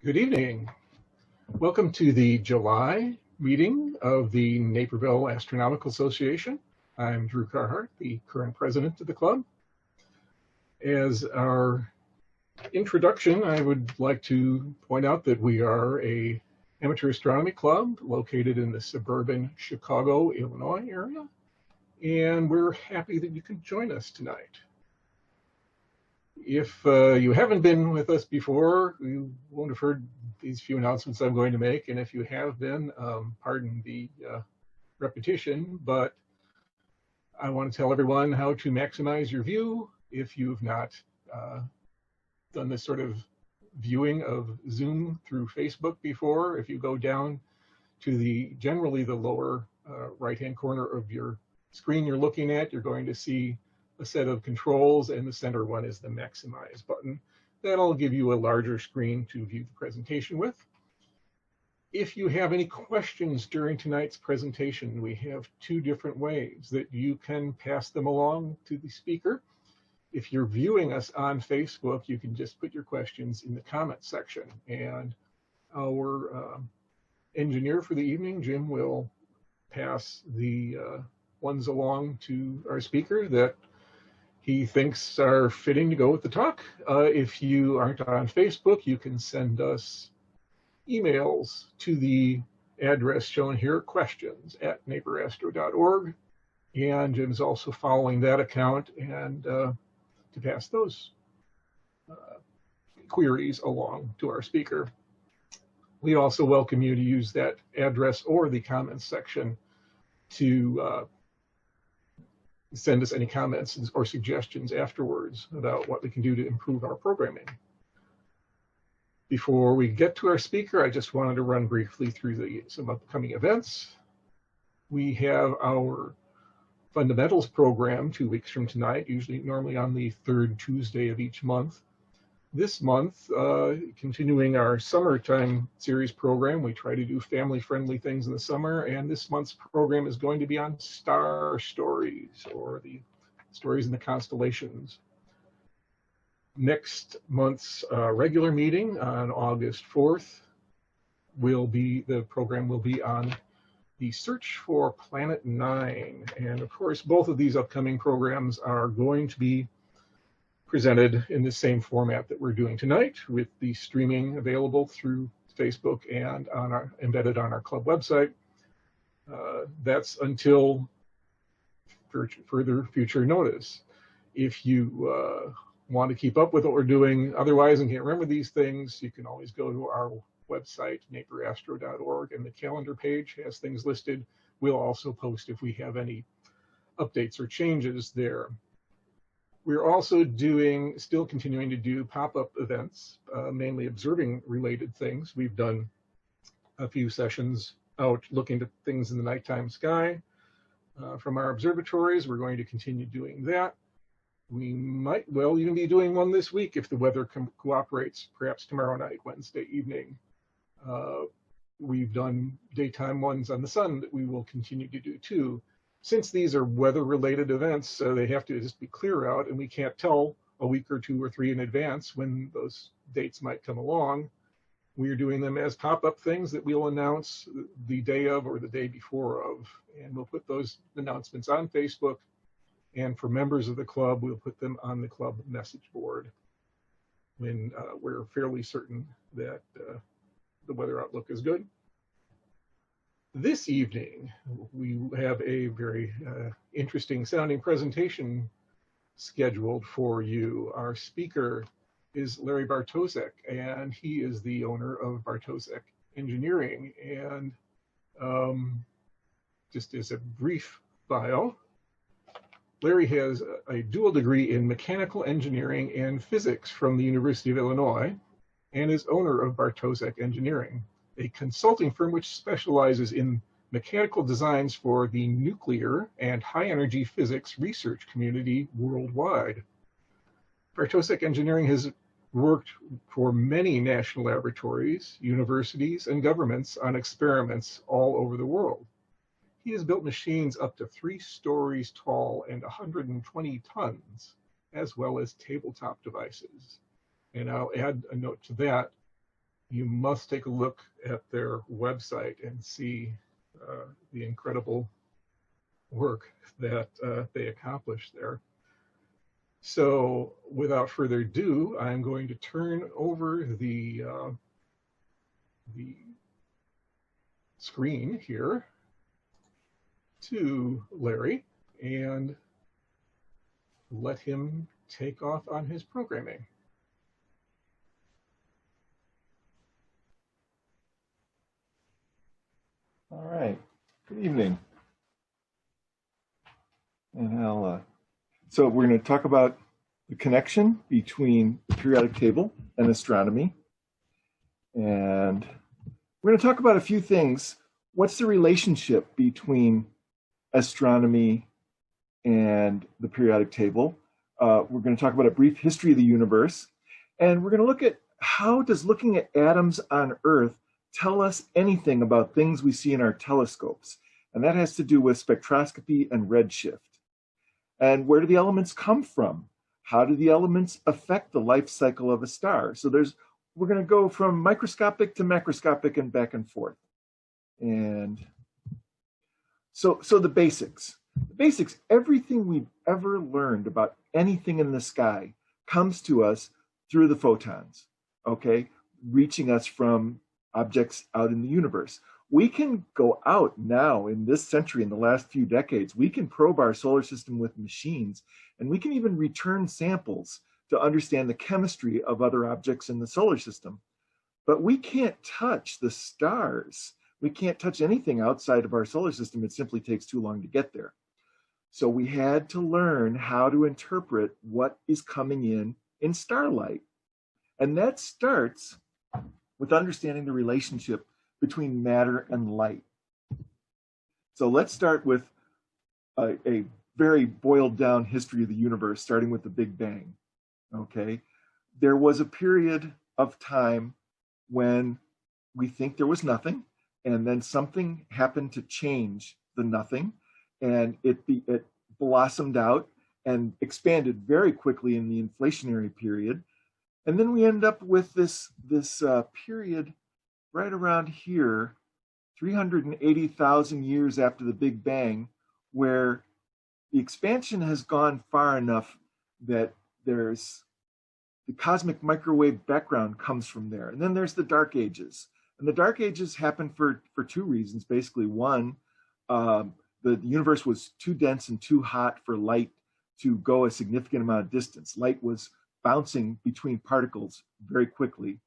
Good evening. Welcome to the July meeting of the Naperville Astronomical Association. I'm Drew Carhart, the current president of the club. As our introduction, I would like to point out that we are an amateur astronomy club located in the suburban Chicago, Illinois area, and we're happy that you can join us tonight. If you haven't been with us before, you won't have heard these few announcements I'm going to make, and if you have been, pardon the repetition, but I want to tell everyone how to maximize your view. If you've not done this sort of viewing of Zoom through Facebook before, if you go down to generally the lower right-hand corner of your screen you're looking at, you're going to see a set of controls, and the center one is the maximize button. That'll give you a larger screen to view the presentation with. If you have any questions during tonight's presentation, we have two different ways that you can pass them along to the speaker. If you're viewing us on Facebook, you can just put your questions in the comment section, and our engineer for the evening, Jim, will pass the ones along to our speaker that he thinks are fitting to go with the talk. If you aren't on Facebook, you can send us emails to the address shown here, questions@naperastro.org. And Jim's also following that account and to pass those queries along to our speaker. We also welcome you to use that address or the comments section to send us any comments or suggestions afterwards about what we can do to improve our programming. Before we get to our speaker, I just wanted to run briefly through some upcoming events. We have our fundamentals program 2 weeks from tonight, normally on the third Tuesday of each month. This month, continuing our summertime series program, we try to do family-friendly things in the summer, and this month's program is going to be on star stories, or the stories in the constellations. Next month's regular meeting on August 4th the program will be on the search for Planet 9. And of course, both of these upcoming programs are going to be presented in the same format that we're doing tonight, with the streaming available through Facebook and embedded on our club website. That's until further future notice. If you want to keep up with what we're doing otherwise and can't remember these things, you can always go to our website, naperastro.org, and the calendar page has things listed. We'll also post if we have any updates or changes there. We're also still continuing to do pop-up events, mainly observing related things. We've done a few sessions out looking at things in the nighttime sky from our observatories. We're going to continue doing that. We might well even be doing one this week if the weather cooperates, perhaps tomorrow night, Wednesday evening. We've done daytime ones on the sun that we will continue to do too. Since these are weather-related events, they have to just be clear out, and we can't tell a week or 2 or 3 in advance when those dates might come along. We're doing them as pop-up things that we'll announce the day of or the day before of, and we'll put those announcements on Facebook, and for members of the club, we'll put them on the club message board when we're fairly certain that the weather outlook is good. This evening, we have a very interesting sounding presentation scheduled for you. Our speaker is Larry Bartoszek, and he is the owner of Bartoszek Engineering. And just as a brief bio, Larry has a dual degree in mechanical engineering and physics from the University of Illinois, and is owner of Bartoszek Engineering, a consulting firm which specializes in mechanical designs for the nuclear and high-energy physics research community worldwide. Bartoszek Engineering has worked for many national laboratories, universities, and governments on experiments all over the world. He has built machines up to 3 stories tall and 120 tons, as well as tabletop devices. And I'll add a note to that. you must take a look at their website and see the incredible work that they accomplished there. So without further ado, I'm going to turn over the screen here to Larry and let him take off on his programming. All right, good evening. And so we're going to talk about the connection between the periodic table and astronomy. And we're going to talk about a few things. What's the relationship between astronomy and the periodic table? We're going to talk about a brief history of the universe. And we're going to look at how does looking at atoms on Earth tell us anything about things we see in our telescopes. And that has to do with spectroscopy and redshift. And where do the elements come from? How do the elements affect the life cycle of a star? So we're going to go from microscopic to macroscopic and back and forth. And so the basics. The basics, everything we've ever learned about anything in the sky comes to us through the photons, okay? Reaching us from objects out in the universe. We can go out now in this century, in the last few decades, we can probe our solar system with machines, and we can even return samples to understand the chemistry of other objects in the solar system. But we can't touch the stars. We can't touch anything outside of our solar system. It simply takes too long to get there. So we had to learn how to interpret what is coming in starlight. And that starts with understanding the relationship between matter and light. So let's start with a very boiled down history of the universe, starting with the Big Bang, okay? There was a period of time when we think there was nothing, and then something happened to change the nothing, and it blossomed out and expanded very quickly in the inflationary period. And then we end up with this period right around here, 380,000 years after the Big Bang, where the expansion has gone far enough that there's the cosmic microwave background comes from there. And then there's the Dark Ages. And the Dark Ages happened for two reasons, basically. One, the universe was too dense and too hot for light to go a significant amount of distance. Light was bouncing between particles very quickly.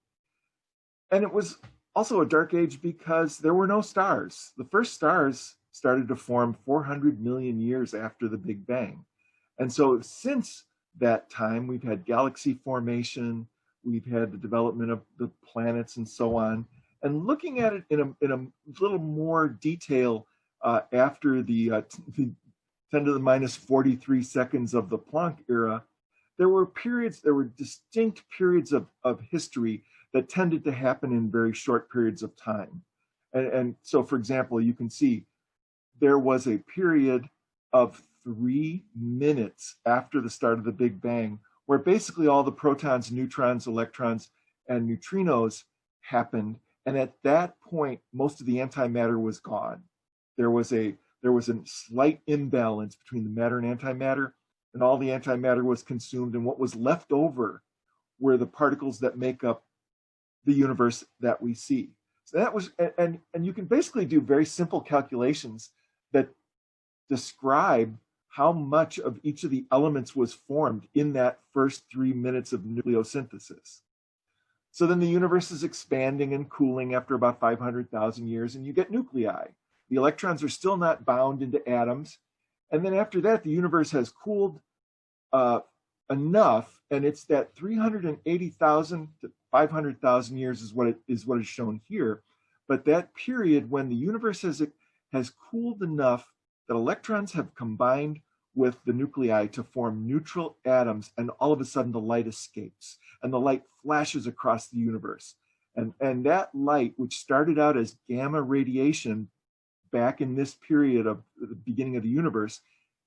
And it was also a dark age because there were no stars. The first stars started to form 400 million years after the Big Bang. And so since that time, we've had galaxy formation, we've had the development of the planets and so on. And looking at it in a little more detail after the 10 to the minus 43 seconds of the Planck era, there were distinct periods of history that tended to happen in very short periods of time. And so, for example, you can see there was a period of 3 minutes after the start of the Big Bang where basically all the protons, neutrons, electrons, and neutrinos happened. And at that point, most of the antimatter was gone. There was a slight imbalance between the matter and antimatter, and all the antimatter was consumed, and what was left over were the particles that make up the universe that we see. So that was, and you can basically do very simple calculations that describe how much of each of the elements was formed in that first 3 minutes of nucleosynthesis. So then the universe is expanding and cooling after about 500,000 years, and you get nuclei. The electrons are still not bound into atoms. And then after that, the universe has cooled enough, and it's that 380,000 to 500,000 years is what is shown here. But that period when the universe has cooled enough that electrons have combined with the nuclei to form neutral atoms, and all of a sudden the light escapes, and the light flashes across the universe. And that light, which started out as gamma radiation back in this period of the beginning of the universe,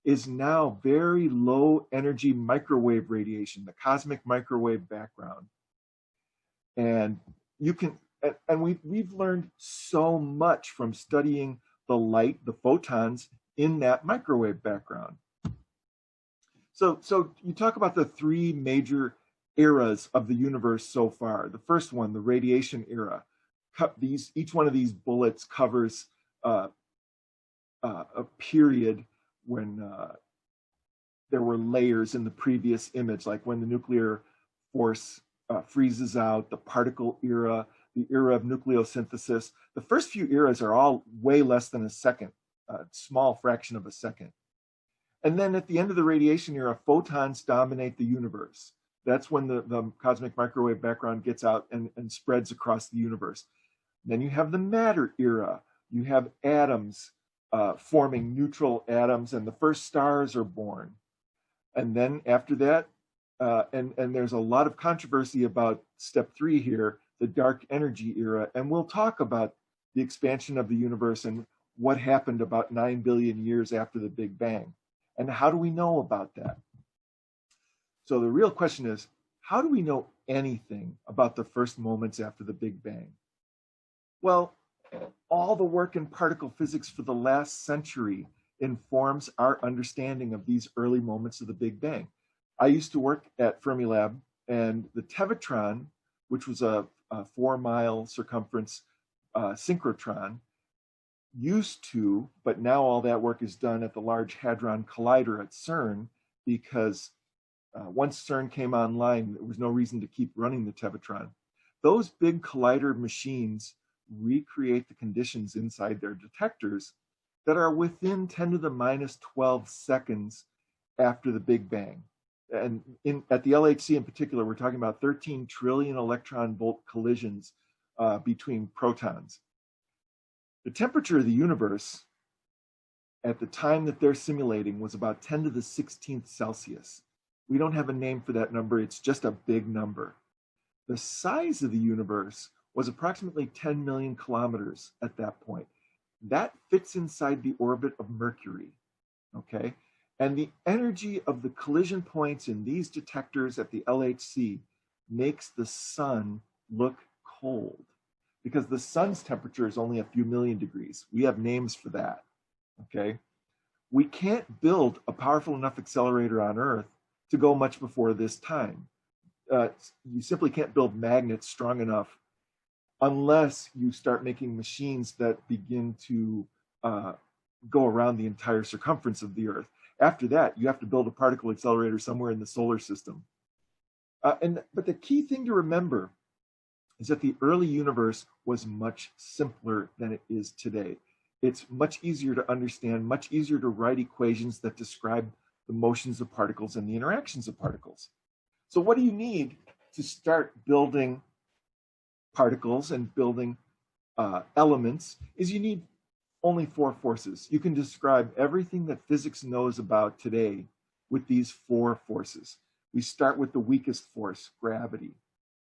is now very low energy microwave radiation, the cosmic microwave background. And you can, and we've learned so much from studying the light, the photons in that microwave background. So you talk about the three major eras of the universe so far. The first one, the radiation era. Each one of these bullets covers a period when there were layers in the previous image, like when the nuclear force freezes out, the particle era, the era of nucleosynthesis. The first few eras are all way less than a second, a small fraction of a second. And then at the end of the radiation era, photons dominate the universe. That's when the cosmic microwave background gets out and spreads across the universe. Then you have the matter era. You have atoms forming neutral atoms, and the first stars are born. And then after that, and there's a lot of controversy about step 3 here, the dark energy era, and we'll talk about the expansion of the universe and what happened about 9 billion years after the Big Bang. And how do we know about that? So the real question is, how do we know anything about the first moments after the Big Bang? Well, all the work in particle physics for the last century informs our understanding of these early moments of the Big Bang. I used to work at Fermilab, and the Tevatron, which was a 4-mile circumference synchrotron, used to, but now all that work is done at the Large Hadron Collider at CERN, because once CERN came online, there was no reason to keep running the Tevatron. Those big collider machines recreate the conditions inside their detectors that are within 10 to the minus 12 seconds after the Big Bang. And at the LHC in particular, we're talking about 13 trillion electron volt collisions between protons. The temperature of the universe at the time that they're simulating was about 10 to the 16th Celsius. We don't have a name for that number. It's just a big number. The size of the universe was approximately 10 million kilometers at that point. That fits inside the orbit of Mercury, okay? And the energy of the collision points in these detectors at the LHC makes the sun look cold, because the sun's temperature is only a few million degrees. We have names for that, okay? We can't build a powerful enough accelerator on Earth to go much before this time. You simply can't build magnets strong enough unless you start making machines that begin to go around the entire circumference of the Earth. After that, you have to build a particle accelerator somewhere in the solar system. But the key thing to remember is that the early universe was much simpler than it is today. It's much easier to understand, much easier to write equations that describe the motions of particles and the interactions of particles. So what do you need to start building particles and building elements is you need only 4 forces. You can describe everything that physics knows about today with these 4 forces. We start with the weakest force, gravity.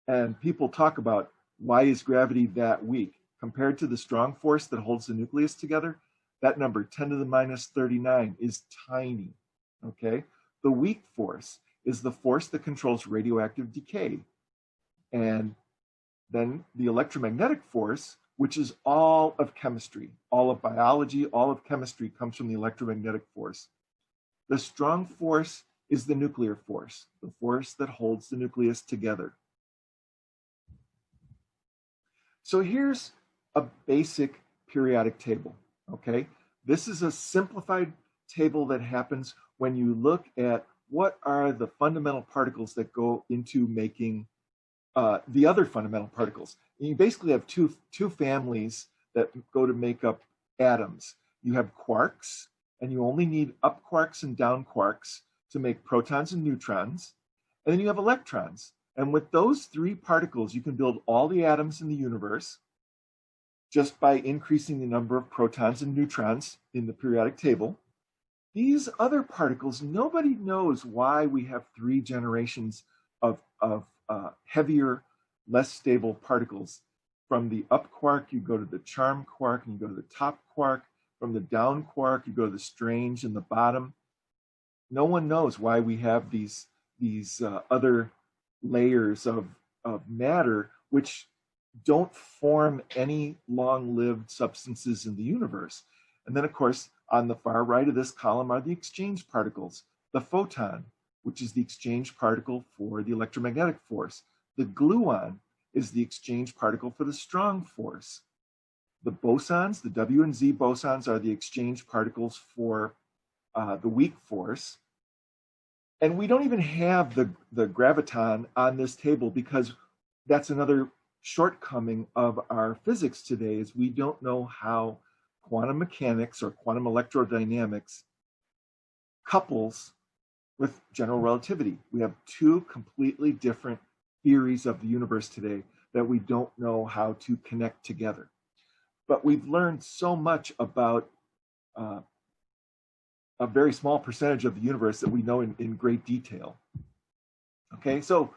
And people talk about, why is gravity that weak? Compared to the strong force that holds the nucleus together, that number, 10 to the minus 39, is tiny, okay? The weak force is the force that controls radioactive decay. And then the electromagnetic force, which is all of chemistry, all of biology, all of chemistry comes from the electromagnetic force. The strong force is the nuclear force, the force that holds the nucleus together. So here's a basic periodic table, okay? This is a simplified table that happens when you look at what are the fundamental particles that go into making the other fundamental particles. And you basically have two families that go to make up atoms. You have quarks, and you only need up quarks and down quarks to make protons and neutrons. And then you have electrons. And with those 3 particles, you can build all the atoms in the universe just by increasing the number of protons and neutrons in the periodic table. These other particles, nobody knows why we have 3 generations of heavier, less stable particles. From the up quark, you go to the charm quark, and you go to the top quark. From the down quark, you go to the strange and the bottom. No one knows why we have these other layers of matter, which don't form any long-lived substances in the universe. And then, of course, on the far right of this column are the exchange particles. The photon, which is the exchange particle for the electromagnetic force. The gluon is the exchange particle for the strong force. The bosons, the W and Z bosons, are the exchange particles for the weak force. And we don't even have the graviton on this table, because that's another shortcoming of our physics today, is we don't know how quantum mechanics or quantum electrodynamics couples with general relativity. We have two completely different theories of the universe today that we don't know how to connect together. But we've learned so much about a very small percentage of the universe that we know in great detail. Okay, so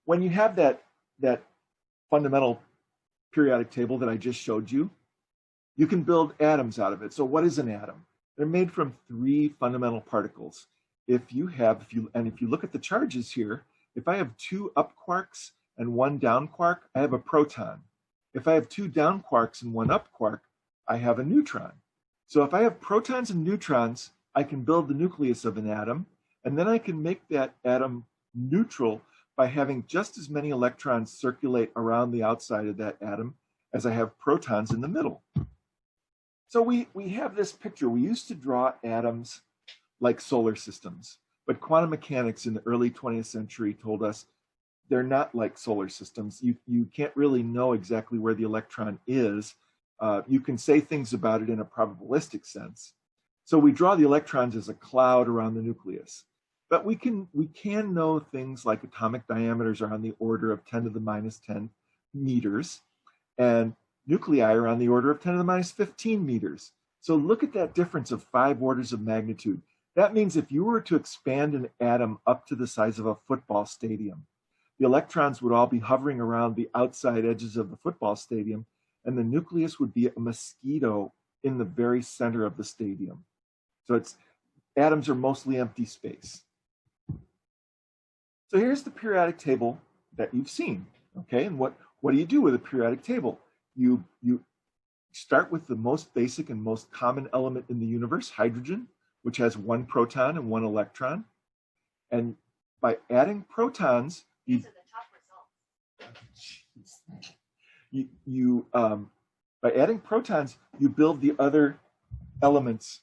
when you have that fundamental periodic table that I just showed you, you can build atoms out of it. So what is an atom? They're made from three fundamental particles. If you look at the charges here, if I have two up quarks and one down quark, I have a proton. If I have two down quarks and one up quark, I have a neutron. So if I have protons and neutrons, I can build the nucleus of an atom, and then I can make that atom neutral by having just as many electrons circulate around the outside of that atom as I have protons in the middle. So we have this picture. We used to draw atoms like solar systems, but quantum mechanics in the early 20th century told us they're not like solar systems. You can't really know exactly where the electron is. You can say things about it in a probabilistic sense. So we draw the electrons as a cloud around the nucleus. But we can know things like atomic diameters are on the order of 10 to the minus 10 meters, and nuclei are on the order of 10 to the minus 15 meters. So look at that difference of 5 orders of magnitude. That means if you were to expand an atom up to the size of a football stadium, the electrons would all be hovering around the outside edges of the football stadium, and the nucleus would be a mosquito in the very center of the stadium. So atoms are mostly empty space. So here's the periodic table that you've seen, okay? And what do you do with a periodic table? You start with the most basic and most common element in the universe, hydrogen, which has one proton and one electron. And by adding protons, These are the top results. By adding protons, you build the other elements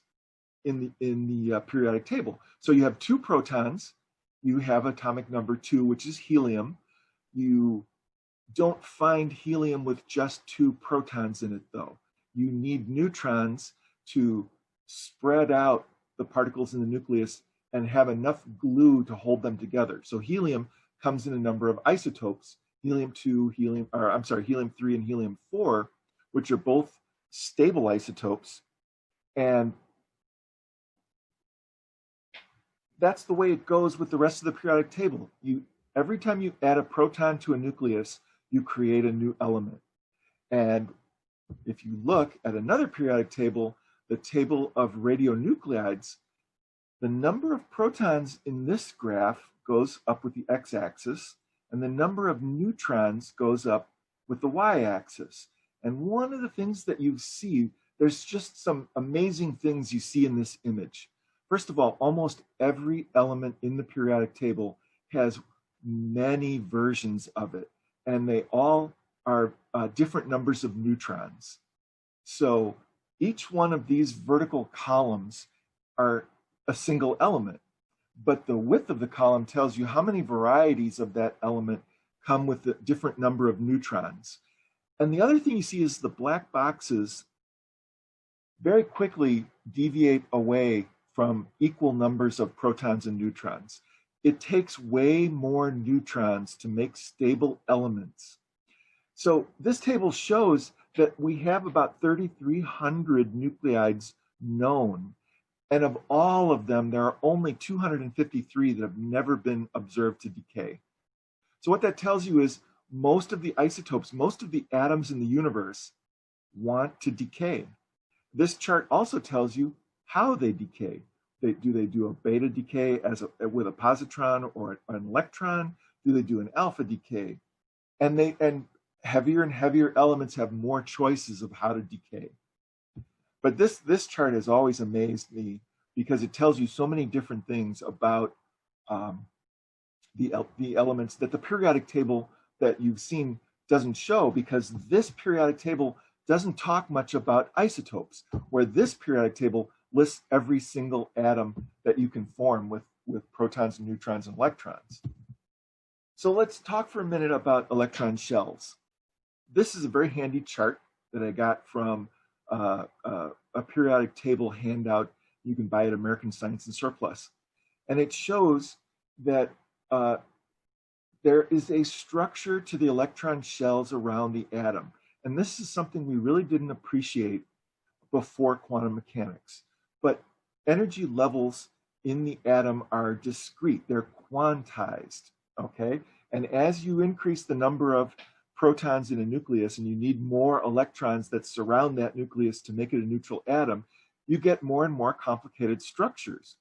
in the periodic table. So you have 2 protons, you have atomic number 2, which is helium. You don't find helium with just 2 protons in it, though. You need neutrons to spread out the particles in the nucleus and have enough glue to hold them together. So helium comes in a number of isotopes, helium-2, helium-3, and helium-4, which are both stable isotopes. And that's the way it goes with the rest of the periodic table. Every time you add a proton to a nucleus, you create a new element. And if you look at another periodic table, the table of radionuclides, the number of protons in this graph goes up with the x-axis, and the number of neutrons goes up with the y-axis. And one of the things that you see, there's just some amazing things you see in this image. First of all, almost every element in the periodic table has many versions of it, and they all are different numbers of neutrons. So each one of these vertical columns are a single element, but the width of the column tells you how many varieties of that element come with a different number of neutrons. And the other thing you see is the black boxes very quickly deviate away from equal numbers of protons and neutrons. It takes way more neutrons to make stable elements. So this table shows that we have about 3,300 nuclides known. And of all of them, there are only 253 that have never been observed to decay. So what that tells you is most of the isotopes, most of the atoms in the universe want to decay. This chart also tells you how they decay. Do they do a beta decay with a positron or an electron? Do they do an alpha decay? And heavier and heavier elements have more choices of how to decay. But this chart has always amazed me because it tells you so many different things about the elements that the periodic table that you've seen doesn't show, because this periodic table doesn't talk much about isotopes, where this periodic table lists every single atom that you can form with protons and neutrons and electrons. So let's talk for a minute about electron shells. This is a very handy chart that I got from a periodic table handout you can buy at American Science and Surplus. And it shows that there is a structure to the electron shells around the atom. And this is something we really didn't appreciate before quantum mechanics. But energy levels in the atom are discrete, they're quantized, okay? And as you increase the number of protons in a nucleus and you need more electrons that surround that nucleus to make it a neutral atom, you get more and more complicated structures.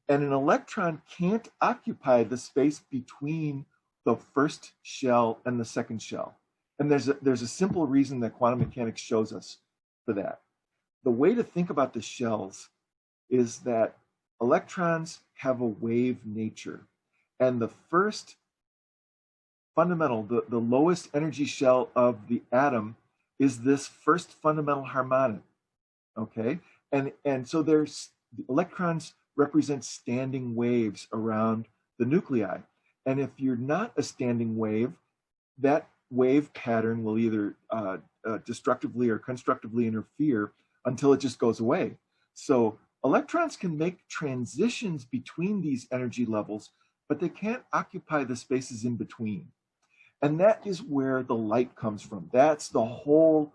And an electron can't occupy the space between the first shell and the second shell. And there's a simple reason that quantum mechanics shows us for that. The way to think about the shells is that electrons have a wave nature. And the first fundamental, the lowest energy shell of the atom is this first fundamental harmonic, okay? And so the electrons represent standing waves around the nuclei. And if you're not a standing wave, that wave pattern will either destructively or constructively interfere until it just goes away. So electrons can make transitions between these energy levels, but they can't occupy the spaces in between. And that is where the light comes from. That's the whole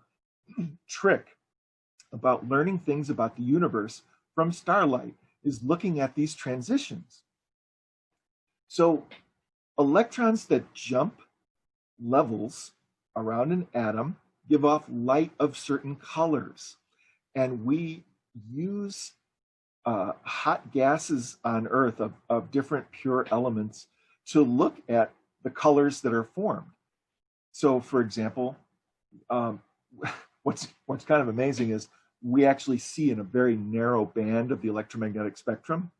trick about learning things about the universe from starlight, is looking at these transitions. So electrons that jump levels around an atom give off light of certain colors. And we use hot gases on Earth of different pure elements to look at the colors that are formed. So for example, what's kind of amazing is we actually see in a very narrow band of the electromagnetic spectrum,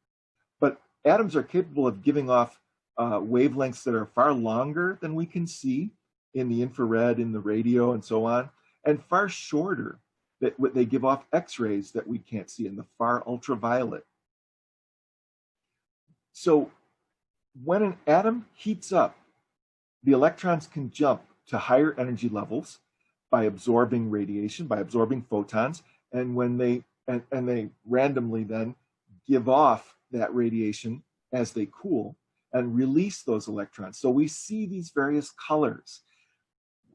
but atoms are capable of giving off wavelengths that are far longer than we can see in the infrared, in the radio, and so on, and far shorter. That they give off X-rays that we can't see in the far ultraviolet. So when an atom heats up, the electrons can jump to higher energy levels by absorbing radiation, by absorbing photons, and when they randomly then give off that radiation as they cool and release those electrons. So we see these various colors.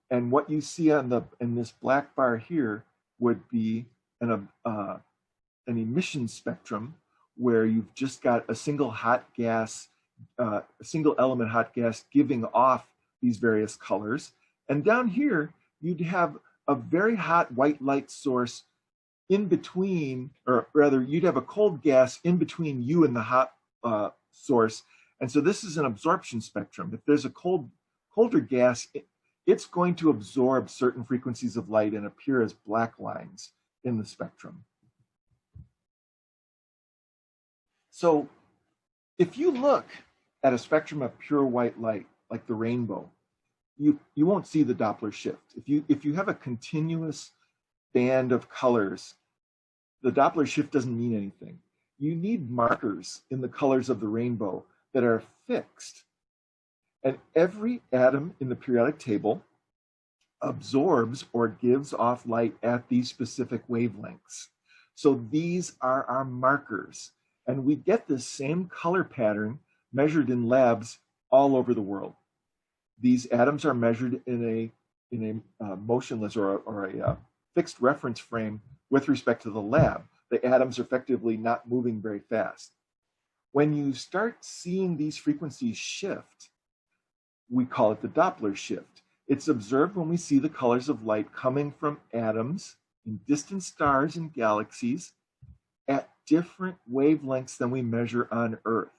And what you see in this black bar here would be an emission spectrum where you've just got a single hot gas, a single element hot gas giving off these various colors. And down here, you'd have a very hot white light source in between, or rather, you'd have a cold gas in between you and the hot source. And so this is an absorption spectrum. If there's a colder gas, it's going to absorb certain frequencies of light and appear as black lines in the spectrum. So if you look at a spectrum of pure white light, like the rainbow, you won't see the Doppler shift. If you have a continuous band of colors, the Doppler shift doesn't mean anything. You need markers in the colors of the rainbow that are fixed. And every atom in the periodic table absorbs or gives off light at these specific wavelengths. So these are our markers. And we get this same color pattern measured in labs all over the world. These atoms are measured in a motionless or a fixed reference frame with respect to the lab. The atoms are effectively not moving very fast. When you start seeing these frequencies shift, we call it the Doppler shift. It's observed when we see the colors of light coming from atoms in distant stars and galaxies at different wavelengths than we measure on Earth.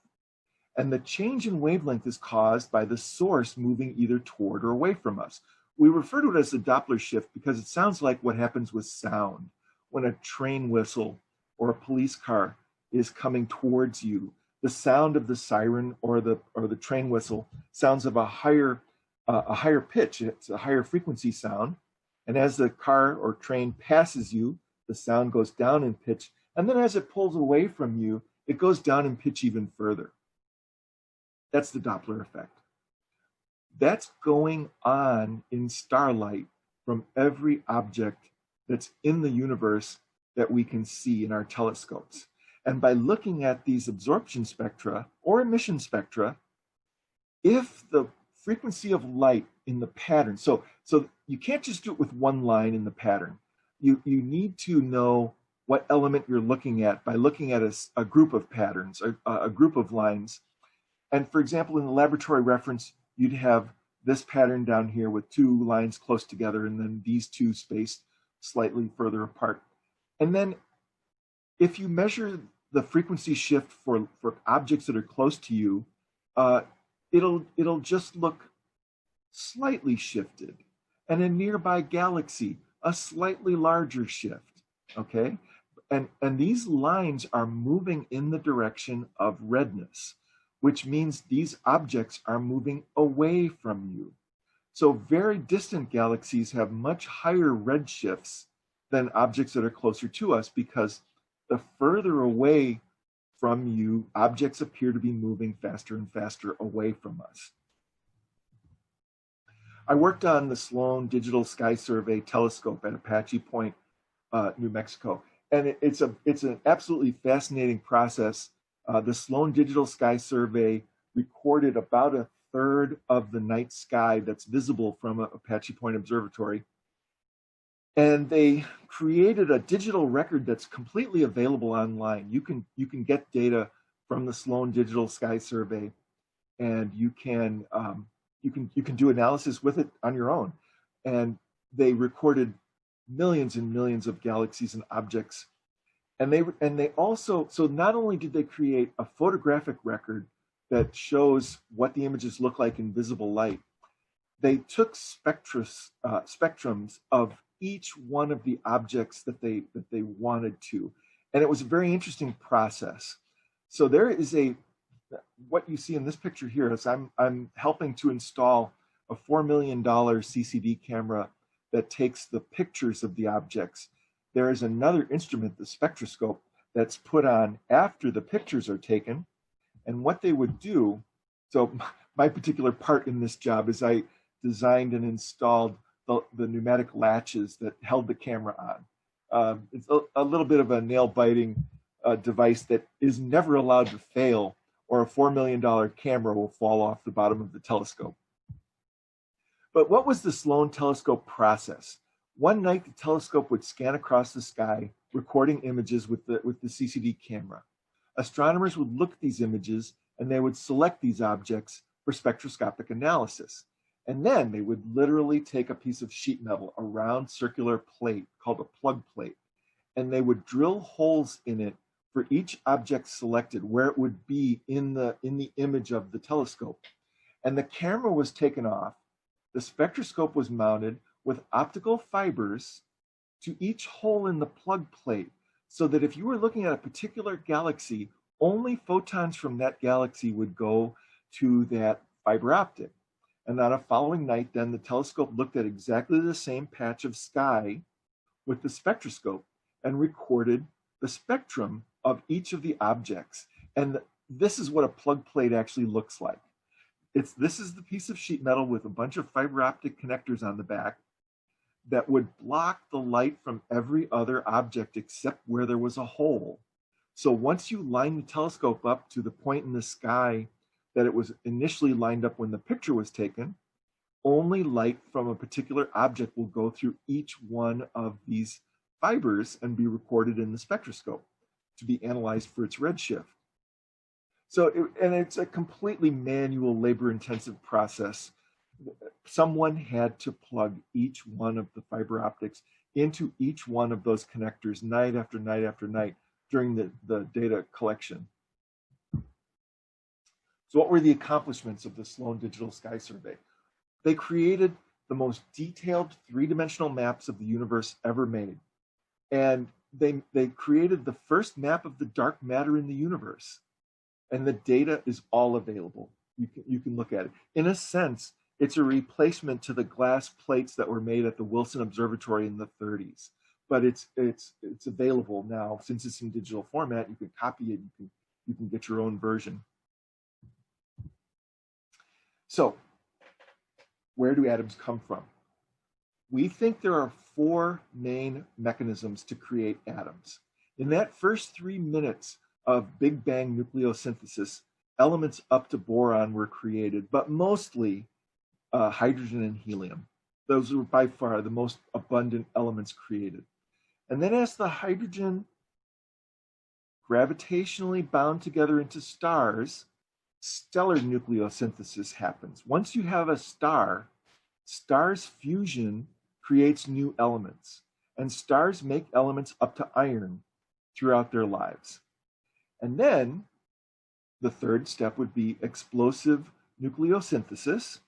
And the change in wavelength is caused by the source moving either toward or away from us. We refer to it as the Doppler shift because it sounds like what happens with sound when a train whistle or a police car is coming towards you. The sound of the siren or the train whistle sounds of a higher pitch. It's a higher frequency sound, and as the car or train passes you, the sound goes down in pitch, and then as it pulls away from you, it goes down in pitch even further. That's the Doppler effect. That's going on in starlight from every object that's in the universe that we can see in our telescopes. And by looking at these absorption spectra or emission spectra, if the frequency of light in the pattern, so you can't just do it with one line in the pattern. You need to know what element you're looking at by looking at a group of patterns, a group of lines. And for example, in the laboratory reference, you'd have this pattern down here with two lines close together and then these two spaced slightly further apart. And then if you measure the frequency shift for objects that are close to you, it'll just look slightly shifted. And a nearby galaxy, a slightly larger shift, okay? And these lines are moving in the direction of redness, which means these objects are moving away from you. So very distant galaxies have much higher red shifts than objects that are closer to us because the further away from you, objects appear to be moving faster and faster away from us. I worked on the Sloan Digital Sky Survey telescope at Apache Point, New Mexico. And it's an absolutely fascinating process. The Sloan Digital Sky Survey recorded about a third of the night sky that's visible from Apache Point Observatory. And they created a digital record that's completely available online. You can get data from the Sloan Digital Sky Survey, and you can do analysis with it on your own. And they recorded millions and millions of galaxies and objects. And they also, so not only did they create a photographic record that shows what the images look like in visible light, they took spectrums of each one of the objects that they wanted to. And it was a very interesting process. So there is what you see in this picture here is I'm helping to install a $4 million CCD camera that takes the pictures of the objects. There is another instrument, the spectroscope, that's put on after the pictures are taken. And what they would do, so my particular part in this job is I designed and installed the pneumatic latches that held the camera on. It's a little bit of a nail-biting device that is never allowed to fail, or a $4 million camera will fall off the bottom of the telescope. But what was the Sloan telescope process? One night, the telescope would scan across the sky, recording images with the CCD camera. Astronomers would look at these images, and they would select these objects for spectroscopic analysis. And then they would literally take a piece of sheet metal, a round circular plate called a plug plate, and they would drill holes in it for each object selected where it would be in the image of the telescope. And the camera was taken off. The spectroscope was mounted with optical fibers to each hole in the plug plate, so that if you were looking at a particular galaxy, only photons from that galaxy would go to that fiber optic. And on a following night, then the telescope looked at exactly the same patch of sky with the spectroscope and recorded the spectrum of each of the objects. And this is what a plug plate actually looks like. This is the piece of sheet metal with a bunch of fiber optic connectors on the back that would block the light from every other object except where there was a hole. So once you line the telescope up to the point in the sky that it was initially lined up when the picture was taken, only light from a particular object will go through each one of these fibers and be recorded in the spectroscope to be analyzed for its redshift. So, it's a completely manual, labor-intensive process. Someone had to plug each one of the fiber optics into each one of those connectors night after night after night during the data collection. So what were the accomplishments of the Sloan Digital Sky Survey? They created the most detailed three-dimensional maps of the universe ever made. And they created the first map of the dark matter in the universe. And the data is all available. You can look at it. In a sense, it's a replacement to the glass plates that were made at the Wilson Observatory in the 30s. But it's available now. Since it's in digital format, you can copy it, you can get your own version. So, where do atoms come from? We think there are 4 main mechanisms to create atoms. In that first 3 minutes of Big Bang nucleosynthesis, elements up to boron were created, but mostly hydrogen and helium. Those were by far the most abundant elements created. And then as the hydrogen gravitationally bound together into stars, stellar nucleosynthesis happens. Once you have a star, stars fusion creates new elements, and stars make elements up to iron throughout their lives. And then the third step would be explosive nucleosynthesis.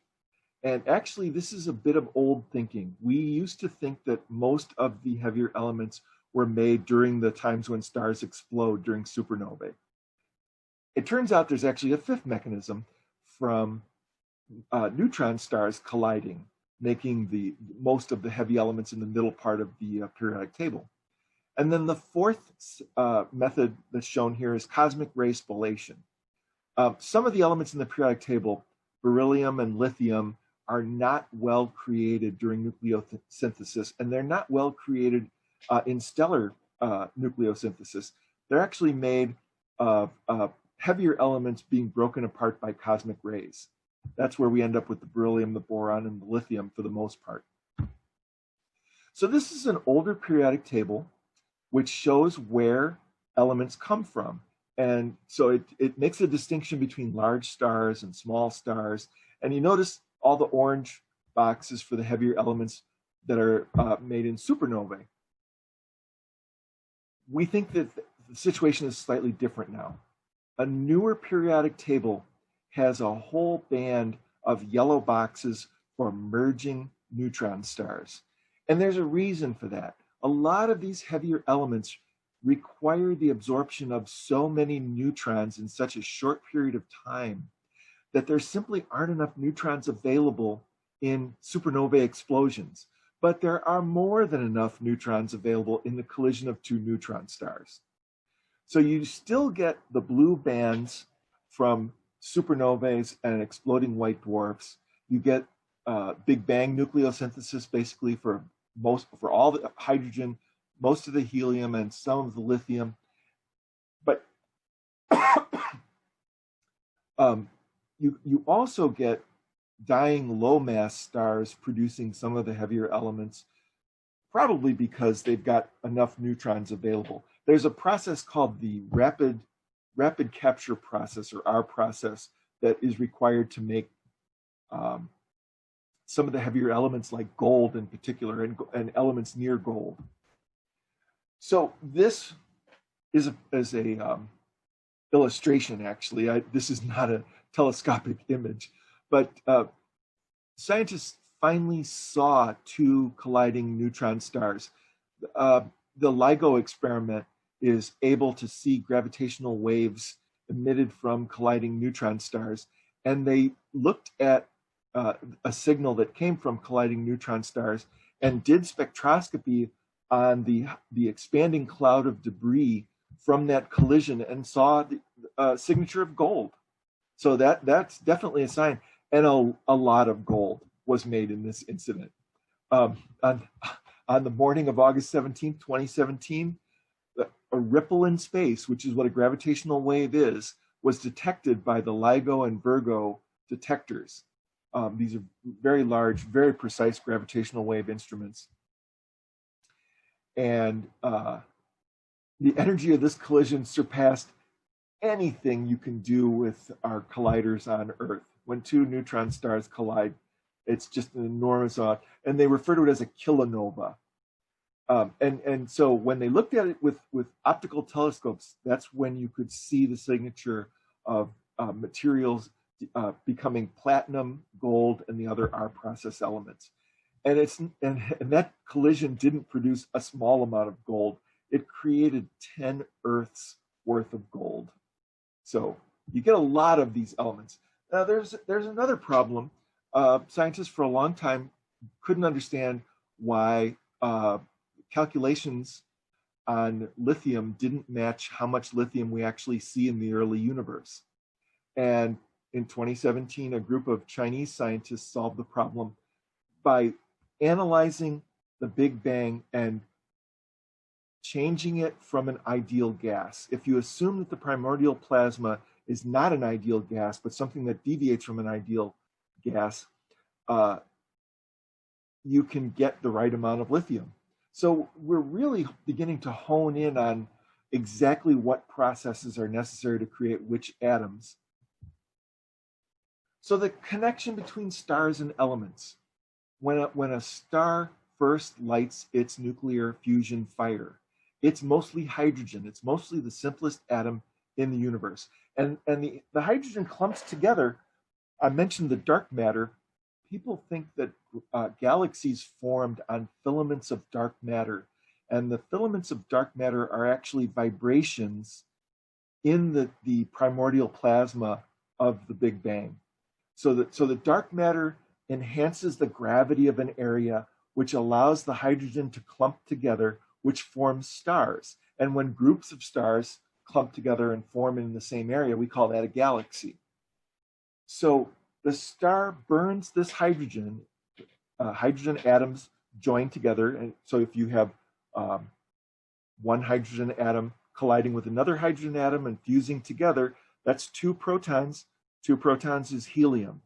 And actually, this is a bit of old thinking. We used to think that most of the heavier elements were made during the times when stars explode during supernovae. It turns out there's actually a 5th mechanism from neutron stars colliding, making most of the heavy elements in the middle part of the periodic table. And then the 4th method that's shown here is cosmic ray spallation. Some of the elements in the periodic table, beryllium and lithium, are not well created during nucleosynthesis, and they're not well created in stellar nucleosynthesis. They're actually made of heavier elements being broken apart by cosmic rays. That's where we end up with the beryllium, the boron, and the lithium for the most part. So this is an older periodic table which shows where elements come from. And so it makes a distinction between large stars and small stars. And you notice all the orange boxes for the heavier elements that are made in supernovae. We think that the situation is slightly different now. A newer periodic table has a whole band of yellow boxes for merging neutron stars. And there's a reason for that. A lot of these heavier elements require the absorption of so many neutrons in such a short period of time that there simply aren't enough neutrons available in supernovae explosions. But there are more than enough neutrons available in the collision of 2 neutron stars. So you still get the blue bands from supernovae and exploding white dwarfs. You get Big Bang nucleosynthesis basically for all the hydrogen, most of the helium, and some of the lithium. But you also get dying low mass stars producing some of the heavier elements, probably because they've got enough neutrons available. There's a process called the rapid capture process, or R process, that is required to make some of the heavier elements like gold in particular, and elements near gold. So this is a illustration, actually. This is not a telescopic image, but scientists finally saw 2 colliding neutron stars. The LIGO experiment is able to see gravitational waves emitted from colliding neutron stars, and they looked at a signal that came from colliding neutron stars and did spectroscopy on the expanding cloud of debris from that collision and saw the signature of gold. So that's definitely a sign. And a lot of gold was made in this incident. On the morning of August 17, 2017, a ripple in space, which is what a gravitational wave is, was detected by the LIGO and Virgo detectors. These are very large, very precise gravitational wave instruments. And the energy of this collision surpassed anything you can do with our colliders on Earth. When 2 neutron stars collide, it's just an enormous amount. And they refer to it as a kilonova. And so when they looked at it with optical telescopes, that's when you could see the signature of materials becoming platinum, gold, and the other R process elements. and that collision didn't produce a small amount of gold. It created 10 Earths worth of gold. So you get a lot of these elements. Now there's another problem. Scientists for a long time couldn't understand why calculations on lithium didn't match how much lithium we actually see in the early universe. And in 2017, a group of Chinese scientists solved the problem by analyzing the Big Bang and changing it from an ideal gas. If you assume that the primordial plasma is not an ideal gas, but something that deviates from an ideal gas, you can get the right amount of lithium. So we're really beginning to hone in on exactly what processes are necessary to create which atoms. So the connection between stars and elements. When a star first lights its nuclear fusion fire, it's mostly hydrogen. It's mostly the simplest atom in the universe. And the hydrogen clumps together. I mentioned the dark matter. People think that galaxies formed on filaments of dark matter. And the filaments of dark matter are actually vibrations in the primordial plasma of the Big Bang. So the dark matter enhances the gravity of an area, which allows the hydrogen to clump together, which forms stars. And when groups of stars clump together and form in the same area, we call that a galaxy. So the star burns this hydrogen, hydrogen atoms join together. And so if you have one hydrogen atom colliding with another hydrogen atom and fusing together, that's two protons. Two protons is helium.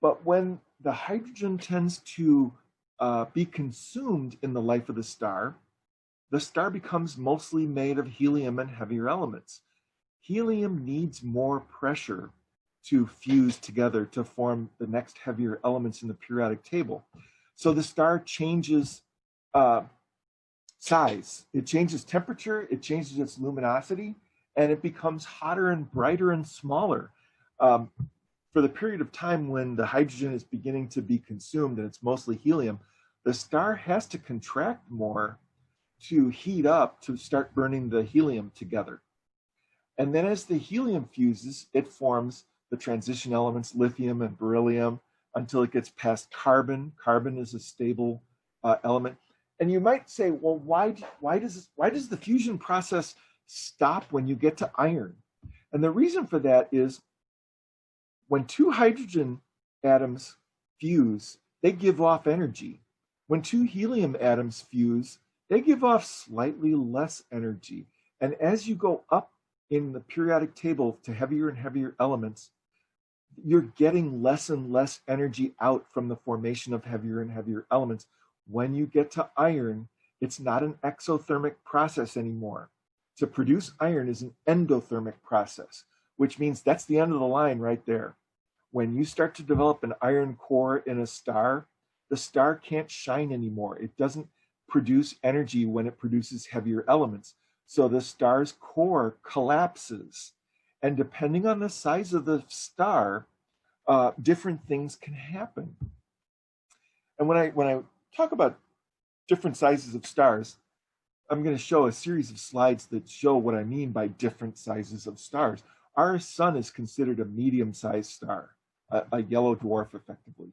But when the hydrogen tends to be consumed in the life of the star becomes mostly made of helium and heavier elements. Helium needs more pressure to fuse together to form the next heavier elements in the periodic table. So the star changes size. It changes temperature, it changes its luminosity, and it becomes hotter and brighter and smaller. For the period of time when the hydrogen is beginning to be consumed and it's mostly helium, the star has to contract more to heat up to start burning the helium together. And then as the helium fuses, it forms the transition elements, lithium and beryllium, until it gets past carbon. Carbon is a stable element. And you might say, well, why does the fusion process stop when you get to iron? And the reason for that is when two hydrogen atoms fuse, they give off energy. When two helium atoms fuse, they give off slightly less energy. And as you go up in the periodic table to heavier and heavier elements, you're getting less and less energy out from the formation of heavier and heavier elements. When you get to iron, it's not an exothermic process anymore. To produce iron is an endothermic process, which means that's the end of the line right there. When you start to develop an iron core in a star, the star can't shine anymore. It doesn't produce energy when it produces heavier elements. So the star's core collapses. And depending on the size of the star, different things can happen. And when I talk about different sizes of stars, I'm going to show a series of slides that show what I mean by different sizes of stars. Our sun is considered a medium-sized star, a yellow dwarf effectively.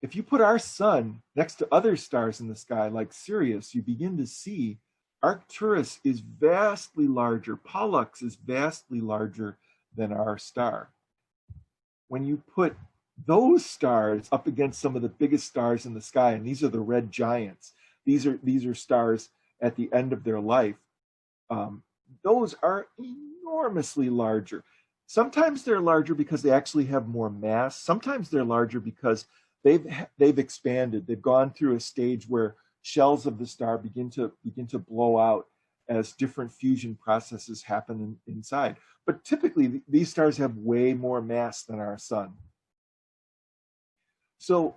If you put our sun next to other stars in the sky like Sirius, you begin to see Arcturus is vastly larger, Pollux is vastly larger than our star. When you put those stars up against some of the biggest stars in the sky, and these are the red giants, these are stars at the end of their life, those are enormously larger. Sometimes they're larger because they actually have more mass. Sometimes they're larger because they've expanded. They've gone through a stage where shells of the star begin to blow out as different fusion processes happen inside. But typically, these stars have way more mass than our sun. So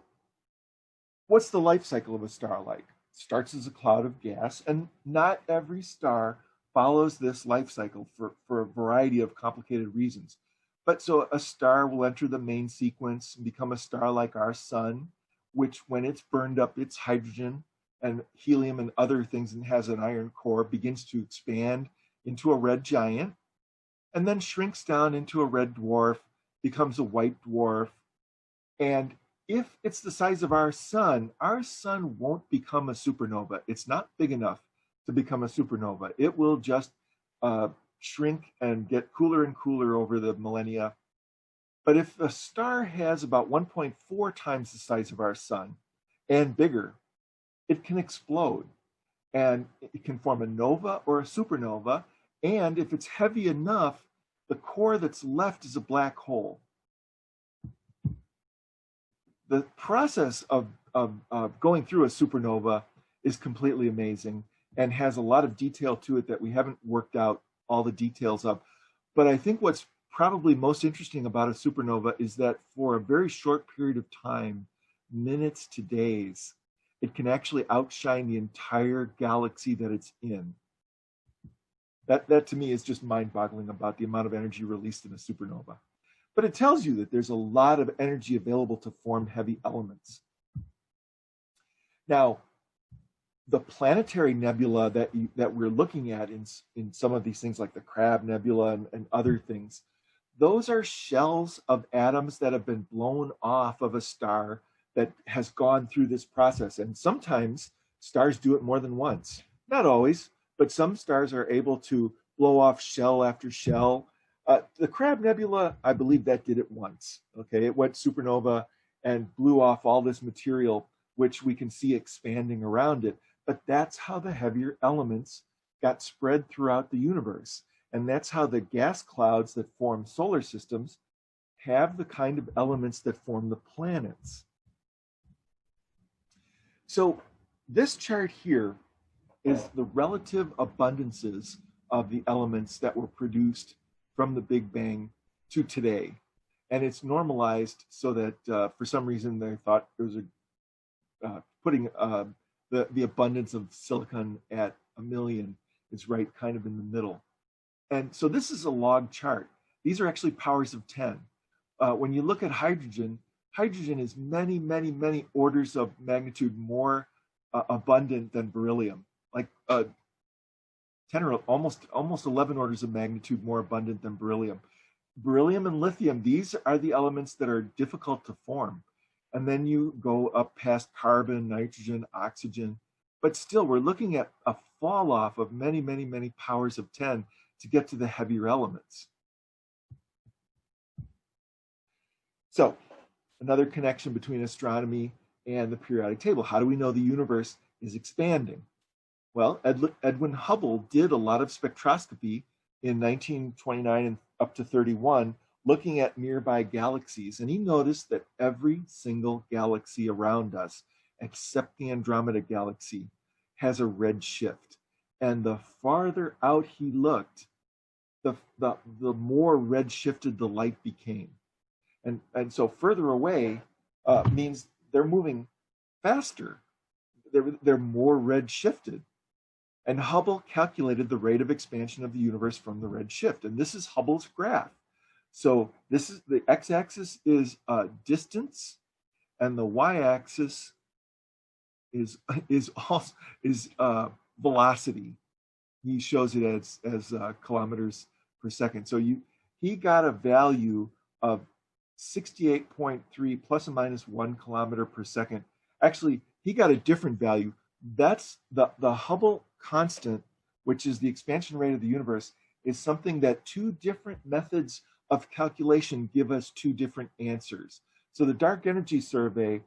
what's the life cycle of a star like? It starts as a cloud of gas, and not every star follows this life cycle for a variety of complicated reasons. But so a star will enter the main sequence and become a star like our sun, which when it's burned up, its hydrogen and helium and other things and has an iron core, begins to expand into a red giant, and then shrinks down into a red dwarf, becomes a white dwarf. And if it's the size of our sun won't become a supernova. It's not big enough to become a supernova. It will just shrink and get cooler and cooler over the millennia. But if a star has about 1.4 times the size of our sun and bigger, it can explode. And it can form a nova or a supernova. And if it's heavy enough, the core that's left is a black hole. The process of going through a supernova is completely amazing and has a lot of detail to it that we haven't worked out all the details of. But I think what's probably most interesting about a supernova is that for a very short period of time, minutes to days, it can actually outshine the entire galaxy that it's in. That to me is just mind-boggling about the amount of energy released in a supernova. But it tells you that there's a lot of energy available to form heavy elements. Now, the planetary nebula that we're looking at in some of these things like the Crab Nebula and other things, those are shells of atoms that have been blown off of a star that has gone through this process. And sometimes stars do it more than once. Not always, but some stars are able to blow off shell after shell. The Crab Nebula, I believe that did it once. Okay, it went supernova and blew off all this material, which we can see expanding around it. But that's how the heavier elements got spread throughout the universe. And that's how the gas clouds that form solar systems have the kind of elements that form the planets. So this chart here is the relative abundances of the elements that were produced from the Big Bang to today. And it's normalized so that for some reason they thought it was putting the abundance of silicon at 1 million is right kind of in the middle. And so this is a log chart. These are actually powers of 10. When you look at hydrogen, hydrogen is many, many, many orders of magnitude more abundant than beryllium, like 10 or almost 11 orders of magnitude more abundant than beryllium. Beryllium and lithium, these are the elements that are difficult to form. And then you go up past carbon, nitrogen, oxygen. But still, we're looking at a fall off of many, many, many powers of 10 to get to the heavier elements. So, another connection between astronomy and the periodic table. How do we know the universe is expanding? Well, Edwin Hubble did a lot of spectroscopy in 1929 and up to 31, looking at nearby galaxies. And he noticed that every single galaxy around us, except the Andromeda Galaxy, has a red shift. And the farther out he looked, the more red shifted the light became. And so further away means they're moving faster. They're more red shifted. And Hubble calculated the rate of expansion of the universe from the red shift. And this is Hubble's graph. So this is the x-axis is distance, and the y-axis is velocity. He shows it as kilometers per second. So he got a value of 68.3 plus or minus 1 kilometer per second. Actually, he got a different value. That's the Hubble constant, which is the expansion rate of the universe, is something that two different methods of calculation give us two different answers. So the Dark Energy Survey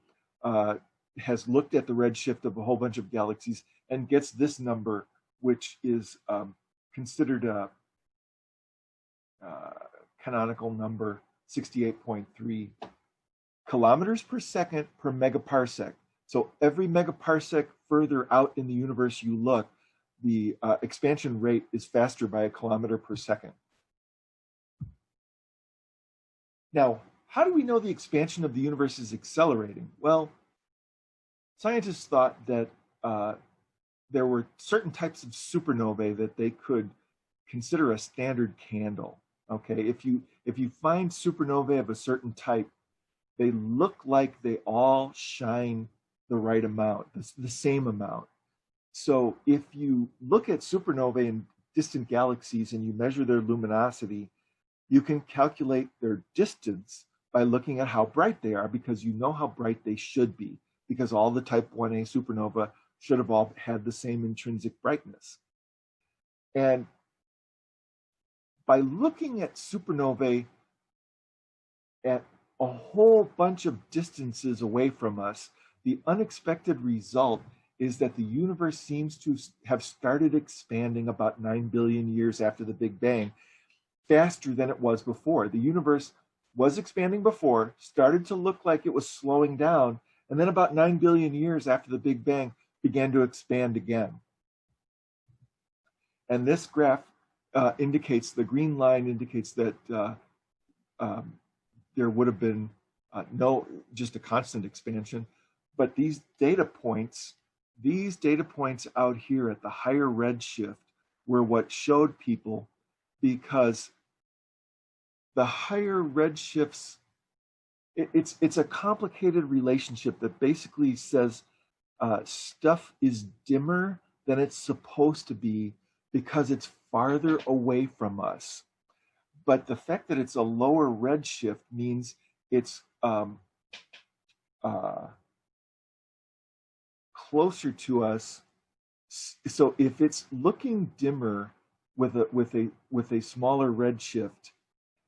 has looked at the redshift of a whole bunch of galaxies and gets this number, which is considered a canonical number, 68.3 kilometers per second per megaparsec. So every megaparsec further out in the universe you look, the expansion rate is faster by a kilometer per second. Now, how do we know the expansion of the universe is accelerating? Well, scientists thought that there were certain types of supernovae that they could consider a standard candle. Okay, if you find supernovae of a certain type, they look like they all shine the right amount, the same amount. So if you look at supernovae in distant galaxies and you measure their luminosity, you can calculate their distance by looking at how bright they are, because you know how bright they should be, because all the type 1a supernova should have all had the same intrinsic brightness. And by looking at supernovae at a whole bunch of distances away from us, the unexpected result is that the universe seems to have started expanding about 9 billion years after the Big Bang, faster than it was before. The universe was expanding before, started to look like it was slowing down, and then about 9 billion years after the Big Bang began to expand again. And this graph indicates, the green line indicates that there would have been just a constant expansion. But these data points out here at the higher redshift were what showed people, because the higher redshifts, it's a complicated relationship that basically says stuff is dimmer than it's supposed to be because it's farther away from us. But the fact that it's a lower redshift means it's closer to us. So if it's looking dimmer with a smaller redshift,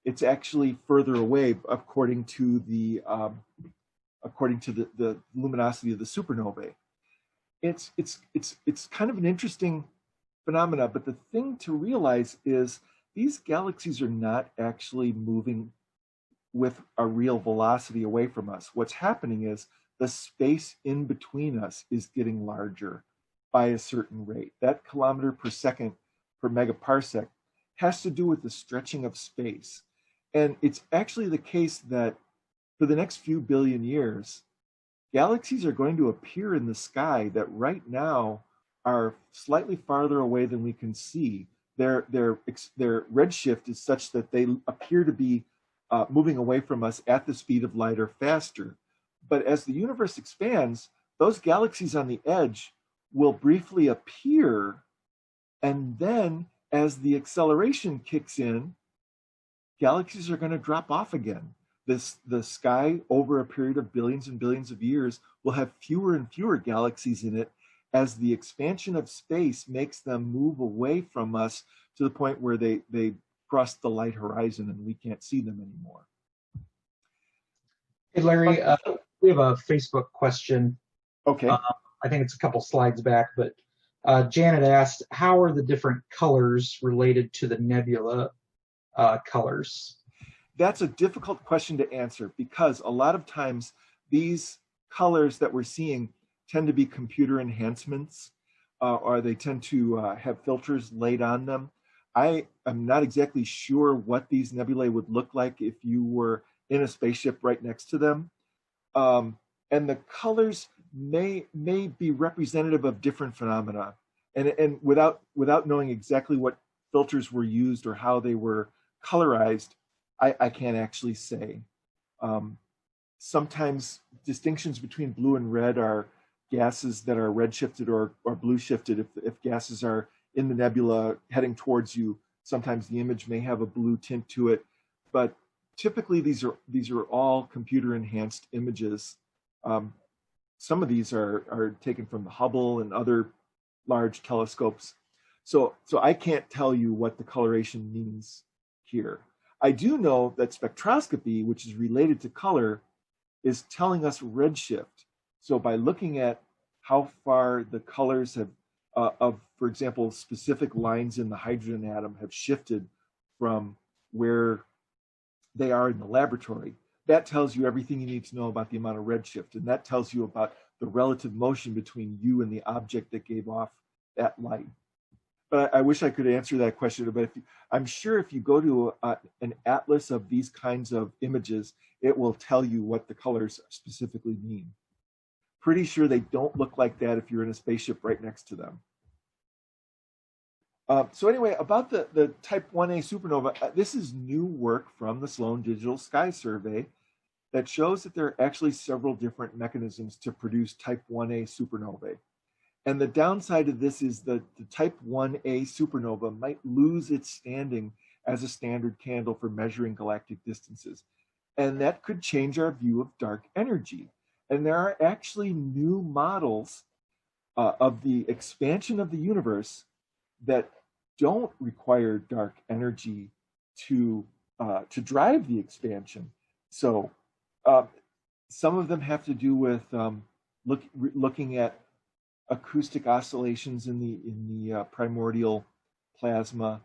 it's actually further away according to the luminosity of the supernovae. It's kind of an interesting phenomena, but the thing to realize is these galaxies are not actually moving with a real velocity away from us. What's happening is the space in between us is getting larger by a certain rate. That kilometer per second per megaparsec has to do with the stretching of space. And it's actually the case that for the next few billion years, galaxies are going to appear in the sky that right now are slightly farther away than we can see. Their redshift is such that they appear to be moving away from us at the speed of light or faster. But as the universe expands, those galaxies on the edge will briefly appear, and then as the acceleration kicks in, galaxies are going to drop off again. The sky over a period of billions and billions of years will have fewer and fewer galaxies in it as the expansion of space makes them move away from us to the point where they cross the light horizon and we can't see them anymore. Hey, Larry, we have a Facebook question. Okay. I think it's a couple slides back, but Janet asked, how are the different colors related to the nebula colors? That's a difficult question to answer, because a lot of times these colors that we're seeing tend to be computer enhancements, or they tend to have filters laid on them. I am not exactly sure what these nebulae would look like if you were in a spaceship right next to them. And the colors may be representative of different phenomena. And without knowing exactly what filters were used or how they were colorized, I can't actually say. Sometimes distinctions between blue and red are gases that are redshifted or blue shifted. If gases are in the nebula heading towards you, sometimes the image may have a blue tint to it. But typically these are all computer enhanced images. Some of these are taken from the Hubble and other large telescopes. So I can't tell you what the coloration means here. I do know that spectroscopy, which is related to color, is telling us redshift. So by looking at how far the colors have, for example, specific lines in the hydrogen atom have shifted from where they are in the laboratory, that tells you everything you need to know about the amount of redshift. And that tells you about the relative motion between you and the object that gave off that light. But I wish I could answer that question. But I'm sure if you go to an atlas of these kinds of images, it will tell you what the colors specifically mean. Pretty sure they don't look like that if you're in a spaceship right next to them. So anyway, about the type 1a supernova, this is new work from the Sloan Digital Sky Survey. that shows that there are actually several different mechanisms to produce type 1a supernovae. And the downside of this is that the type 1a supernova might lose its standing as a standard candle for measuring galactic distances. And that could change our view of dark energy. And there are actually new models of the expansion of the universe that don't require dark energy to drive the expansion. So some of them have to do with looking at acoustic oscillations in the primordial plasma.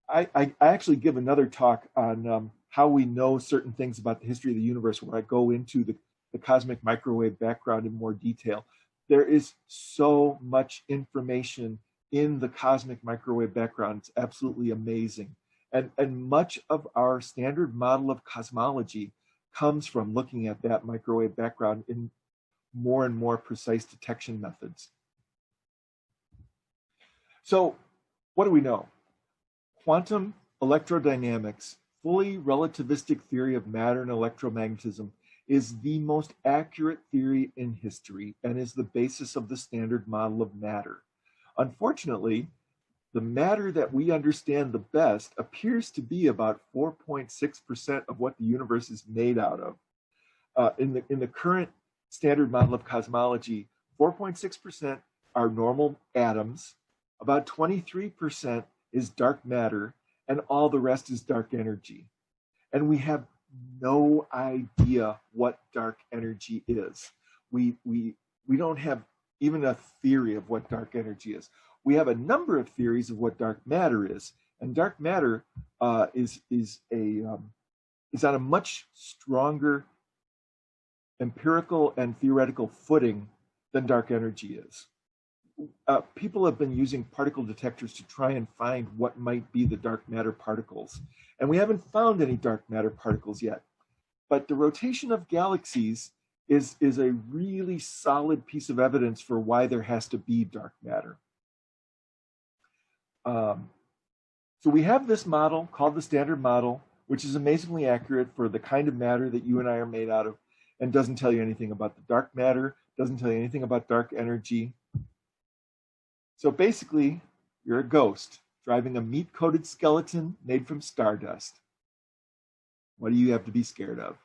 I actually give another talk on how we know certain things about the history of the universe, where I go into the cosmic microwave background in more detail. There is so much information in the cosmic microwave background. It's absolutely amazing. And much of our standard model of cosmology comes from looking at that microwave background in more and more precise detection methods. So what do we know? Quantum electrodynamics, fully relativistic theory of matter and electromagnetism, is the most accurate theory in history and is the basis of the standard model of matter. Unfortunately, the matter that we understand the best appears to be about 4.6% of what the universe is made out of. In the current standard model of cosmology, 4.6% are normal atoms, about 23% is dark matter, and all the rest is dark energy. And we have no idea what dark energy is. We don't have even a theory of what dark energy is. We have a number of theories of what dark matter is, and dark matter is on a much stronger empirical and theoretical footing than dark energy is. People have been using particle detectors to try and find what might be the dark matter particles, and we haven't found any dark matter particles yet. But the rotation of galaxies is a really solid piece of evidence for why there has to be dark matter. So we have this model called the standard model, which is amazingly accurate for the kind of matter that you and I are made out of, and doesn't tell you anything about the dark matter, doesn't tell you anything about dark energy. So basically, you're a ghost driving a meat-coated skeleton made from stardust. What do you have to be scared of?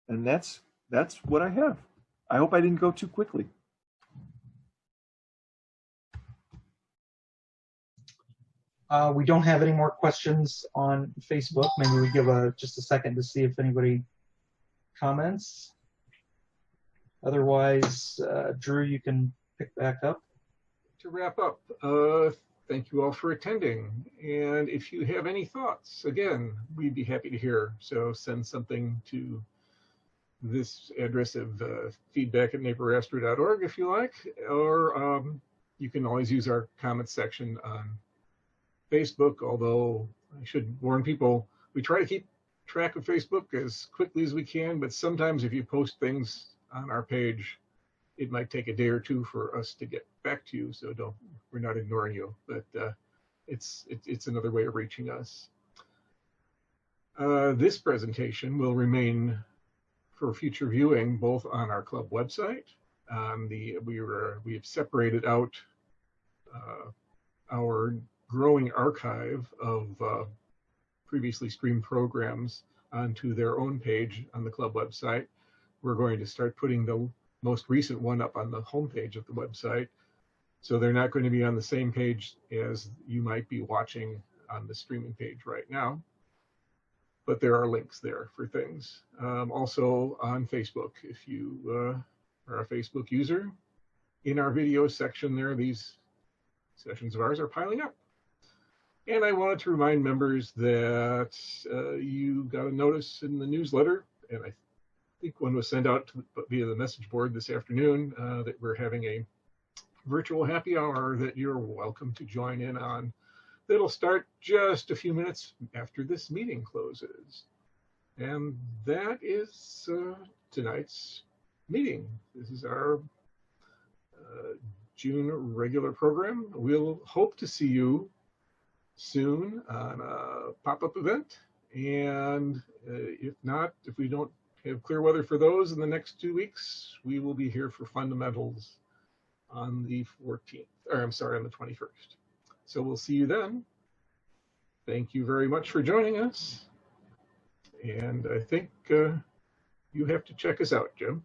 And that's what I have. I hope I didn't go too quickly. We don't have any more questions on Facebook. Maybe we give just a second to see if anybody comments. Otherwise, Drew, you can pick back up. To wrap up, thank you all for attending. And if you have any thoughts, again, we'd be happy to hear. So send something to this address of feedback@naperastro.org if you like, or you can always use our comments section on Facebook, although I should warn people, we try to keep track of Facebook as quickly as we can, but sometimes if you post things on our page, it might take a day or two for us to get back to you, so we're not ignoring you, but it's another way of reaching us. This presentation will remain for future viewing both on our club website. We have separated out our growing archive of previously streamed programs onto their own page on the club website. We're going to start putting the most recent one up on the homepage of the website. So they're not going to be on the same page as you might be watching on the streaming page right now, but there are links there for things. Also on Facebook, if you are a Facebook user, in our video section there, these sessions of ours are piling up. And I wanted to remind members that you got a notice in the newsletter, and I think one was sent out via the message board this afternoon, that we're having a virtual happy hour that you're welcome to join in on. That'll start just a few minutes after this meeting closes. And that is tonight's meeting. This is our June regular program. We'll hope to see you soon on a pop-up event, And if not, if we don't have clear weather for those in the next 2 weeks, we will be here for fundamentals on the 14th, or I'm sorry, on the 21st. So we'll see you then. Thank you very much for joining us. And I think you have to check us out, Jim.